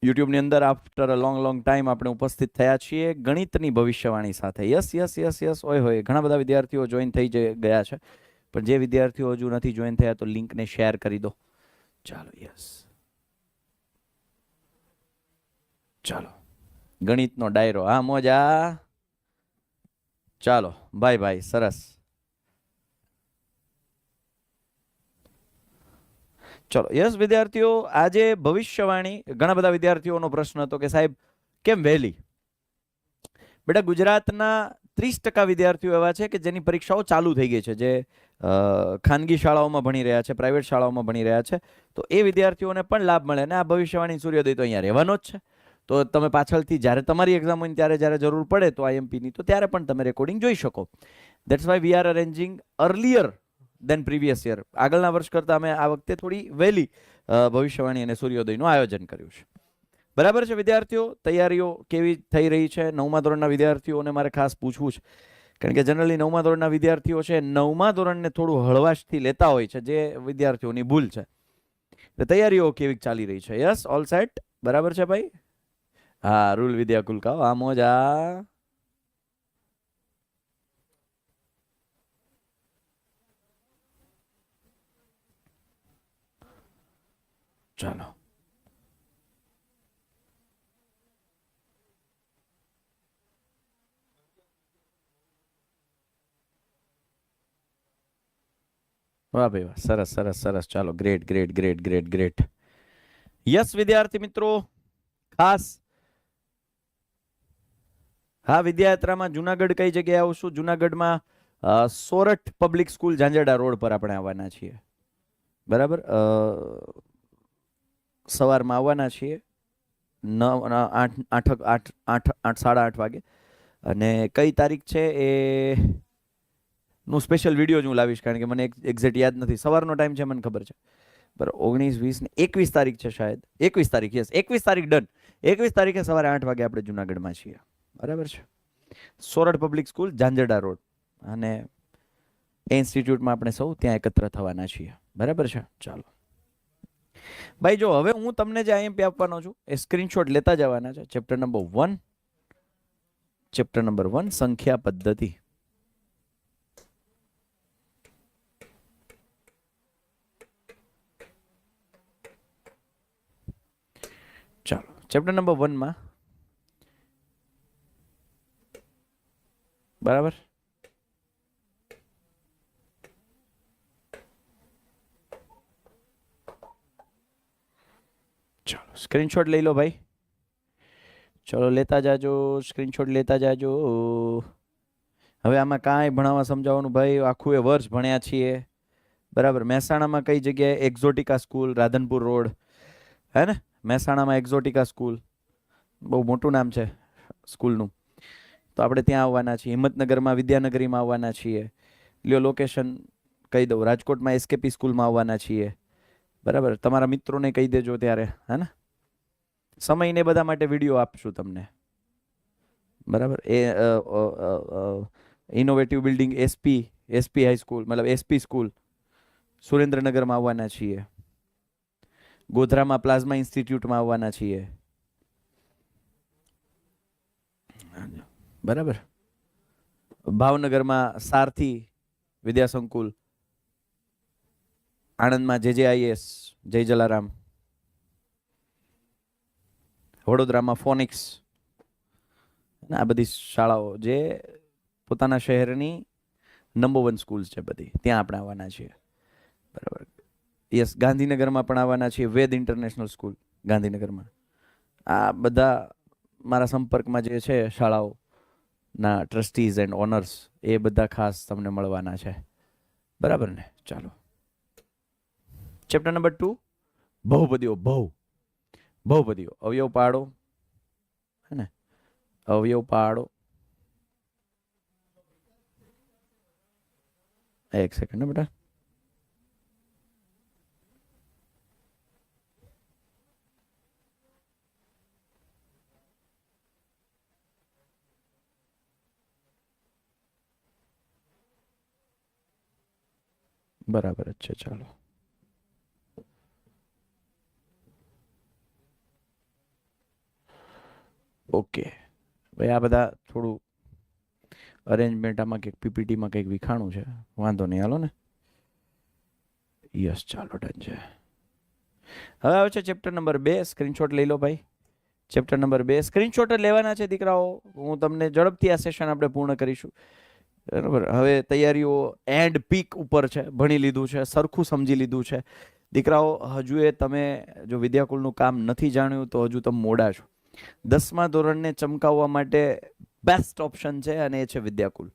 યુટ્યુબની અંદર after a long time આપણે ઉપસ્થિત થયા છીએ ગણિતની ભવિષ્યવાણી સાથે. યસ યસ યસ યસ ઓય હોય. ઘણા બધા વિદ્યાર્થીઓ જોઈન થઈ ગયા છે, પણ જે વિદ્યાર્થીઓ હજુ નથી જોઈન થયા તો લિંકને શેર કરી દો. ચાલો યસ, ચાલો ગણિતનો ડાયરો. હા મોજા. ચાલો ભાઈ ભાઈ, સરસ. ચલો યસ વિદ્યાર્થીઓ, આજે ભવિષ્યવાણી. ઘણા બધા વિદ્યાર્થીઓનો પ્રશ્ન હતો કે સાહેબ કેમ વહેલી? બેટા ગુજરાતના 30% વિદ્યાર્થીઓ એવા છે કે જેની પરીક્ષાઓ ચાલુ થઈ ગઈ છે, જે ખાનગી શાળાઓમાં ભણી રહ્યા છે, પ્રાઇવેટ શાળાઓમાં ભણી રહ્યા છે. તો એ વિદ્યાર્થીઓને પણ લાભ મળે. અને આ ભવિષ્યવાણી સૂર્યોદય તો અહીંયા રહેવાનો જ છે. તો તમે પાછળથી જ્યારે તમારી એક્ઝામ હોય ત્યારે જ્યારે જરૂર પડે તો આઈએમપીની, તો ત્યારે પણ તમે રેકોર્ડિંગ જોઈ શકો. That's why we are arranging earlier than previous year. આગળના વર્ષ કરતાં અમે આ વખતે થોડી વહેલી ભવિષ્યવાણી અને સૂર્યોદયનું આયોજન કર્યું છે. બરાબર છે વિદ્યાર્થીઓ? તૈયારીઓ કેવી થઈ રહી છે? 9મા ધોરણના વિદ્યાર્થીઓને મારે ખાસ પૂછવું છે, કારણ કે જનરલી 9મા ધોરણના વિદ્યાર્થીઓ છે 9મા ધોરણને થોડું હળવાશથી લેતા હોય છે, જે વિદ્યાર્થીઓની ભૂલ છે. તૈયારીઓ કેવી ચાલી રહી છે? Yes, all set? બરાબર છે ભાઈ? હા, રૂલ વિદ્યા કુલકા. આ મોજા. ચાલો વાહ ભાઈ વાહ, સરસ સરસ સરસ. ચાલો great great great great great. Yes વિદ્યાર્થી મિત્રો, ખાસ હા વિદ્યાયાત્રામાં જુનાગઢ કઈ જગ્યાએ આવશું? જુનાગઢમાં Sorath public school Zanzarda road પર આપણે આવવાના છીએ. બરાબર, સવારમાં આવવાના છીએ 8:30 વાગે. અને કઈ તારીખ છે એ નું સ્પેશિયલ વિડીયો જ હું લાવીશ, કારણ કે મને એક્ઝેક્ટ યાદ નથી. સવારનો ટાઈમ છે મને ખબર છે, બરાબર. 19, 20 ને 21 તારીખ છે શાયદ. 21 તારીખ, યસ 21 તારીખ ડન. 21 તારીખે સવારે 8 વાગે આપણે જુનાગઢમાં છીએ. બરાબર છે, Sorath public school Zanzarda road. અને એ ઇન્સ્ટિટ્યૂટમાં આપણે સૌ ત્યાં એકત્ર થવાના છીએ. બરાબર છે? ચાલો ભાઈ, જો હવે હું તમને જે આઈએમપી આપવાનો છું એ સ્ક્રીનશોટ લેતા જવાના છે. ચેપ્ટર નંબર 1, ચેપ્ટર નંબર 1 સંખ્યા પદ્ધતિ. ચાલો ચેપ્ટર નંબર 1 માં, બરાબર, ચાલો સ્ક્રીનશોટ લઈ લો ભાઈ. ચલો લેતા જાજો, સ્ક્રીનશોટ લેતા જાજો. હવે આમાં કાંઈ ભણાવવા સમજાવવાનું ભાઈ, આખું એ વર્ષ ભણ્યા છીએ. બરાબર. મહેસાણામાં કઈ જગ્યાએ? એક્ઝોટિકા સ્કૂલ, રાધનપુર રોડ, હે ને? મહેસાણામાં એક્ઝોટિકા સ્કૂલ, બહુ મોટું નામ છે સ્કૂલનું. તો આપણે ત્યાં આવવાના છીએ. હિંમતનગરમાં વિદ્યાનગરીમાં આવવાના છીએ. લ્યો લોકેશન કહી દઉં. રાજકોટમાં એસકેપી સ્કૂલમાં આવવાના છીએ. બરાબર. તમારા મિત્રોને કહી દેજો ત્યારે, હે ને? સમયને બધા માટે વિડીયો આપશું તમને. બરાબર. એ ઇનોવેટિવ બિલ્ડિંગ એસપી હાઈસ્કૂલ, મતલબ એસપી સ્કૂલ સુરેન્દ્રનગરમાં આવવાના છીએ. ગોધરામાં પ્લાઝમા ઇન્સ્ટિટ્યૂટમાં આવવાના છીએ. બરાબર. ભાવનગરમાં સારથી વિદ્યા સંકુલ, આણંદમાં JJIS જય જલારામ, વડોદરામાં ફોનિક્સ. આ બધી શાળાઓ જે પોતાના શહેરની નંબર 1 સ્કૂલ છે બધી, ત્યાં આપણે આવવાના છીએ. બરાબર. યસ, ગાંધીનગરમાં પણ આવવાના છીએ. વેદ ઇન્ટરનેશનલ સ્કૂલ ગાંધીનગરમાં. આ બધા મારા સંપર્કમાં જે છે શાળાઓના ટ્રસ્ટીઝ એન્ડ ઓનર્સ, એ બધા ખાસ તમને મળવાના છે. બરાબર ને? ચાલો ચેપ્ટર નંબર 2 બહુપદીઓ. બહુપદીઓ, અવયવ પાડો, હે ને? અવયવ પાડો. એક સેકન્ડ ને બેટા. બરાબર જ છે. ચાલો ઓકે ભાઈ, આ બધા થોડું અરેન્જમેન્ટ આમાં કંઈક પીપીટીમાં કંઈક વિખાણું છે, વાંધો નહીં, હાલો ને. યસ, ચાલો ડન છે. હવે આવે છે ચેપ્ટર નંબર 2. સ્ક્રીનશોટ લઈ લો ભાઈ. ચેપ્ટર નંબર 2 સ્ક્રીનશોટ લેવાના છે દીકરાઓ. હું તમને ઝડપથી આ સેશન આપણે પૂર્ણ કરીશું, બરાબર. હવે તૈયારીઓ એન્ડ પીક ઉપર છે, ભણી લીધું છે, સરખું સમજી લીધું છે દીકરાઓ. હજુ એ તમે જો વિદ્યાકુલનું કામ નથી જાણ્યું તો હજુ તમે મોડા છો. 10મા ધોરણને ચમકાવવા માટે બેસ્ટ ઓપ્શન છે અને એ છે વિદ્યાકુલ.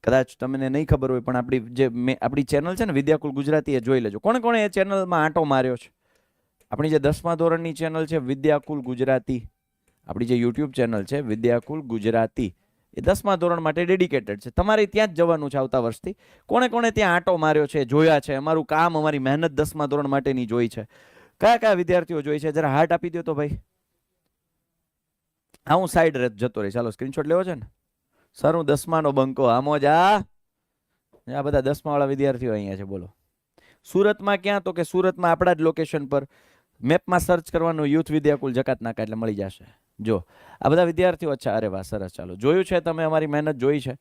કદાચ તમને નહીં ખબર હોય પણ આપણી ચેનલ છે ને વિદ્યાકુલ ગુજરાતી, એ જોઈ લેજો. કોણે કોણે એ ચેનલમાં આંટો માર્યો છે? આપણી જે 10મા ધોરણની ચેનલ છે વિદ્યાકુલ ગુજરાતી, આપણી જે યુટ્યુબ ચેનલ છે વિદ્યાકુલ ગુજરાતી, એ 10મા ધોરણ માટે ડેડિકેટેડ છે. તમારે ત્યાં જ જવાનું છે આવતા વર્ષથી. કોણે કોણે ત્યાં આંટો માર્યો છે, જોયા છે, અમારું કામ, અમારી મહેનત 10મા ધોરણ માટેની જોઈ છે? કયા કયા વિદ્યાર્થીઓ જોઈ છે? જરા હાર્ટ આપી દો તો ભાઈ. હા, હું સાઈડ જતો રહી. ચાલો, સ્ક્રીનશોટ લેવો છે ને સર? હું 10માનો બંકો. આમો જા. આ બધા 10મા વાળા વિદ્યાર્થીઓ અહીંયા છે. બોલો, સુરતમાં ક્યાં? તો કે સુરતમાં આપણા જ લોકેશન પર મેપમાં સર્ચ કરવાનું, યુથ વિદ્યાકુલ જકાત નાકા, એટલે મળી જશે. જો આ બધા વિદ્યાર્થીઓ. અચ્છા, અરે વાહ, સરસ. ચાલો, જોયું છે તમે, અમારી મહેનત જોઈ છે.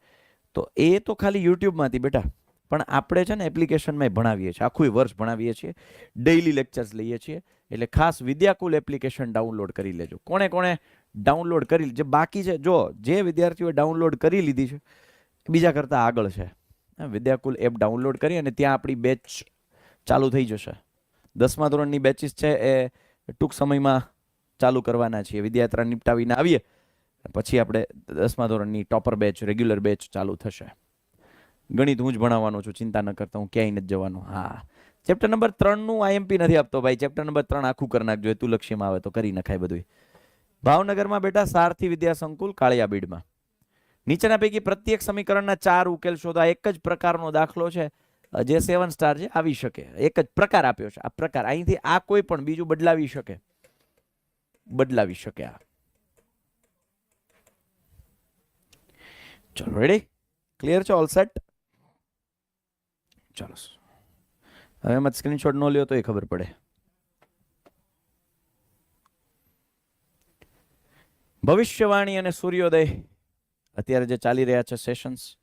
તો એ તો ખાલી યુટ્યુબમાંથી બેટા, પણ આપણે છે ને એપ્લિકેશનમાં ભણાવીએ છીએ, આખું વર્ષ ભણાવીએ છીએ, ડેઇલી લેક્ચર્સ લઈએ છીએ. એટલે ખાસ વિદ્યાકુલ એપ્લિકેશન ડાઉનલોડ કરી લેજો. કોણે કોણે ડાઉનલોડ કરી? જે બાકી છે, જો જે વિદ્યાર્થીઓએ ડાઉનલોડ કરી લીધી છે બીજા કરતાં આગળ છે. વિદ્યાકુલ એપ ડાઉનલોડ કરી અને ત્યાં આપણી બેચ ચાલુ થઈ જશે. 10મા ધોરણની બેચીસ છે એ ટૂંક સમયમાં ચાલુ કરવાના છીએ. વિદ્યાયાત્રા નિપટાવીને આવીએ પછી આપણે 10મા ધોરણની ટોપર બેચ, રેગ્યુલર બેચ ચાલુ થશે. ગણિત હું જ ભણાવવાનો છું, ચિંતા ન કરતા, હું ક્યાંય નથી જવાનું. હા, ચેપ્ટર નંબર 3નું આઈએમપી નથી આપતો ભાઈ. ચેપ્ટર નંબર 3 આખું કરી નાખજો. હેતુલક્ષ્યમાં આવે તો કરી નખાય બધું. ભાવનગરમાં બેટા સારથી વિદ્યા સંકુલ, કાળિયાબીડમાં. નીચેના પૈકી પ્રત્યેક સમીકરણના 4 ઉકેલ શોધો. આ એક જ પ્રકારનો દાખલો છે જે 7 સ્ટાર છે, આવી શકે. એક જ પ્રકાર આપ્યો છે. આ પ્રકાર અહીંથી આ કોઈ પણ બીજું બદલાવી શકે, બદલાવી શકે. આ ચલો, રેડી? ક્લિયર છે? All set? ચાલો, હવે એમાં સ્ક્રીનશોટ ન લ્યો તો એ ખબર પડે. ભવિષ્યવાણી અને સૂર્યોદય અત્યારે જે ચાલી રહ્યા છે સેશન્સ,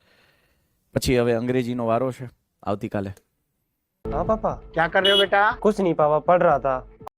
પછી હવે અંગ્રેજીનો વારો છે આવતીકાલે. हाँ पापा, क्या कर रहे हो बेटा? कुछ नहीं पापा, पढ़ रहा था.